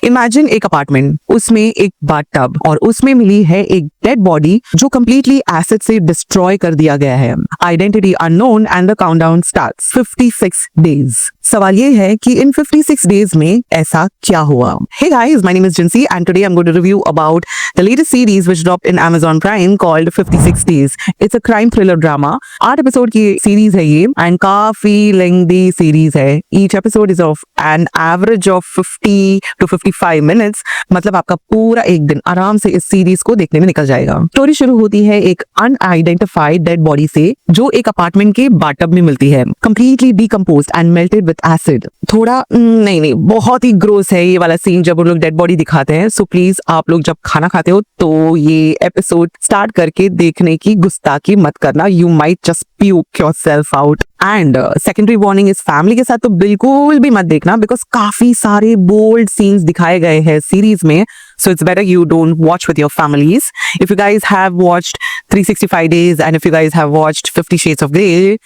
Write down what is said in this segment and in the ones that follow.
Imagine एक apartment, उसमें एक बाथटब और उसमें मिली है एक डेड बॉडी जो कंप्लीटली एसिड से डिस्ट्रॉय कर दिया गया है। Identity unknown and the countdown starts 56 days. सवाल ये है कि इन 56 डेज में ऐसा क्या हुआ? Hey guys, my name is Jinsi and today I'm going to review about the latest series which dropped in Amazon Prime called 56 Days. It's a crime thriller drama. 8 episode की series है ये and काफी lengthy series है। Each episode is of an average of 50 to 55 minutes. मतलब आपका पूरा एक दिन आराम से इस सीरीज को देखने में निकल जाएगा। स्टोरी शुरू होती है एक अनआइडेंटिफाइड डेड बॉडी से जो एक अपार्टमेंट के बाथटब में मिलती है, completely decomposed and melted with acid. थोड़ा नहीं बहुत ही ग्रोस है ये वाला सीन जब वो लोग डेड बॉडी दिखाते हैं। सो प्लीज आप लोग जब खाना खाते हो तो ये एपिसोड स्टार्ट करके देखने की गुस्ताखी मत करना। You might just puke yourself out. And secondary warning इस फैमिली के साथ तो बिल्कुल भी मत देखना बिकॉज काफी सारे बोल्ड सीन्स दिखाए गए हैं सीरीज में। So it's better you don't watch with your families. If you guys have watched 365 Days and if you guys have watched 50 Shades of Grey,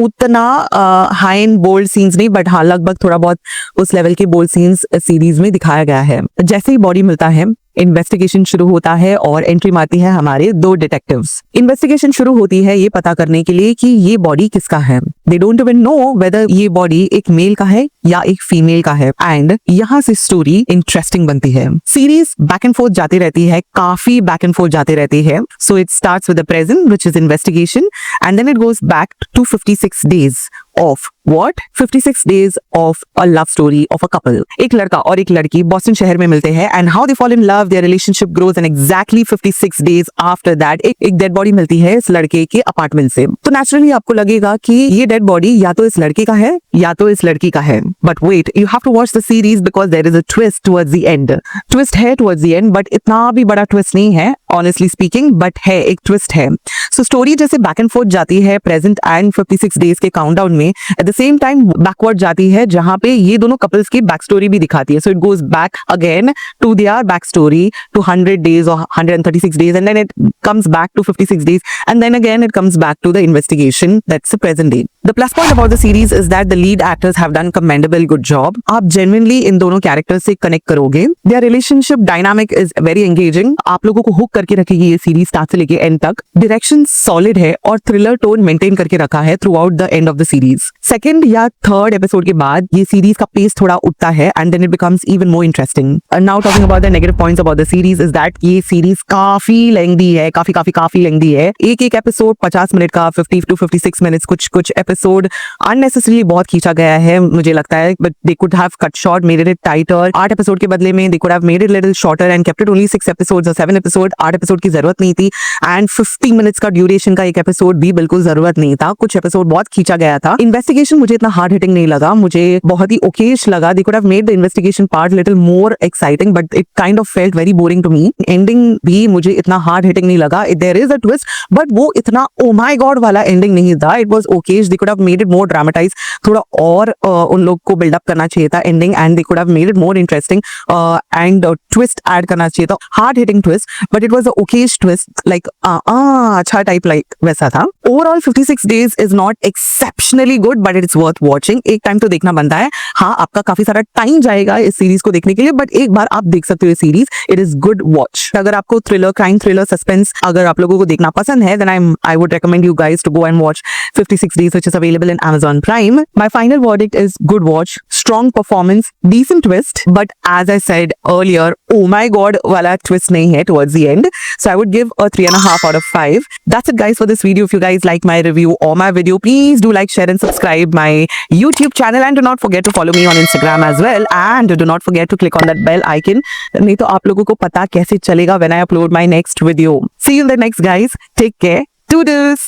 उतना हाई एंड बोल्ड सीन्स नहीं but हाँ लगभग थोड़ा बहुत उस लेवल के bold scenes series में दिखाया गया है। जैसे ही बॉडी मिलता है इन्वेस्टिगेशन शुरू होता है और एंट्री मारती है हमारे 2 डिटेक्टिव्स। इन्वेस्टिगेशन शुरू होती है ये पता करने के लिए कि ये बॉडी किसका है। They don't even know whether ये बॉडी एक मेल का है या एक फीमेल का है एंड यहाँ से स्टोरी इंटरेस्टिंग बनती है। सीरीज बैक एंड फोर्थ जाती रहती है, काफी बैक एंड फोर्थ जाती रहती है। So it starts with the present which is investigation and then it goes back to 56 days of what? 56 days of a love story of a couple. एक लड़का और एक लड़की बॉस्टन शहर में मिलते हैं and how they fall in love, their relationship grows and exactly 56 days after that एक डेड बॉडी मिलती है इस लड़के के अपार्टमेंट से। तो नेचुरली आपको लगेगा कि ये डेड बॉडी या तो इस लड़के का है या तो इस लड़की का है। But wait, you have to watch the series because there is a twist towards the end. Twist है टुवर्ड्स द एंड बट इतना भी बड़ा ट्विस्ट नहीं है ऑनेस्टली स्पीकिंग, बट है एक ट्विस्ट है। सो स्टोरी जैसे बैक एंड फोर्थ जाती है प्रेजेंट एंड 56 डेज के काउंटडाउन में, at the same time backward जाती है जहां पे ये दोनों कपल्स की बैक स्टोरी भी दिखाती है। So it goes back again to their back story to 100 days और 136 days and then it comes back to 56 days and then again it comes back to the investigation that's the present day. The plus point about the series is that the lead actors have done commendable good job. आप genuinely इन दोनों characters से connect करोगे। Their relationship dynamic is very engaging. आप लोगों को hook करके रखेगी ये सीरीज स्टार्ट से लेके एंड तक। डायरेक्शन सॉलिड है और थ्रिलर टोन मेंटेन करके रखा है throughout the end of the series. Second या थर्ड एपिसोड के बाद ये सीरीज का पेस थोड़ा उठता है and then it becomes even more interesting. Now talking about the negative points about the series is that ये सीरीज काफी लेंथी है, काफी लेंथी है। एक एपिसोड 50 मिनट का, 50 to 56 मिनट्स। कुछ एपिसोड अननेसेसरीली बहुत खींचा गया है मुझे लगता है, but they could have cut short, made it tighter. 8 episode के बदले में they could have made it little shorter and kept it only 6 episodes और 7 एपिसोड। 8 एपिसोड की जरूरत नहीं थी एंड 50 मिनट्स का ड्यूरेशन का एक एपिसोड भी बिल्कुल जरूरत नहीं था। कुछ एपिसोड बहुत खींचा गया था। इन्वेस्टिगेशन मुझे इतना हार्ड हिटिंग नहीं लगा, मुझे बहुत ही ओकेश लगा। They could have made the investigation part little more exciting but it kind of felt very boring to me. Ending भी मुझे इतना हार्ड हिटिंग नहीं लगा। There is a twist but वो इतना ओ माय गॉड वाला ending नहीं था। It was okayish. They could have made it more dramatise, थोड़ा और उन लोग को बिल्डअप करना चाहिए था ending and they could have made it more interesting and twist add करना चाहिए था। Hard hitting twist but it was a okayish twist like अच्छा टाइप लाइक वैसा था। Overall 56 days is not exceptionally good but it's worth watching. एक time तो देखना बनता है। हाँ, आपका काफी सारा टाइम जाएगा इस सीरीज को देखने के लिए बट एक बार आप देख सकते हो ये series. It is good watch. अगर आपको थ्रिलर, क्राइम थ्रिलर, सस्पेंस अगर आप लोगों को देखना पसंद है then I would recommend you guys to go and watch 56 Days which is available in Amazon Prime. My final verdict is good watch, strong performance, decent twist, but as I said earlier, oh my god wala twist nahi hai towards the end. So I would give a 3.5 out of 5. That's it guys for this video. If you guys like my review or my video, please do like, share and subscribe my YouTube channel and do not forget to follow me on Instagram as well and do not forget to click on that bell icon. नहीं तो आप लोगों को पता कैसे चलेगा when I upload my next video. See you in the next guys. Take care. Toodles.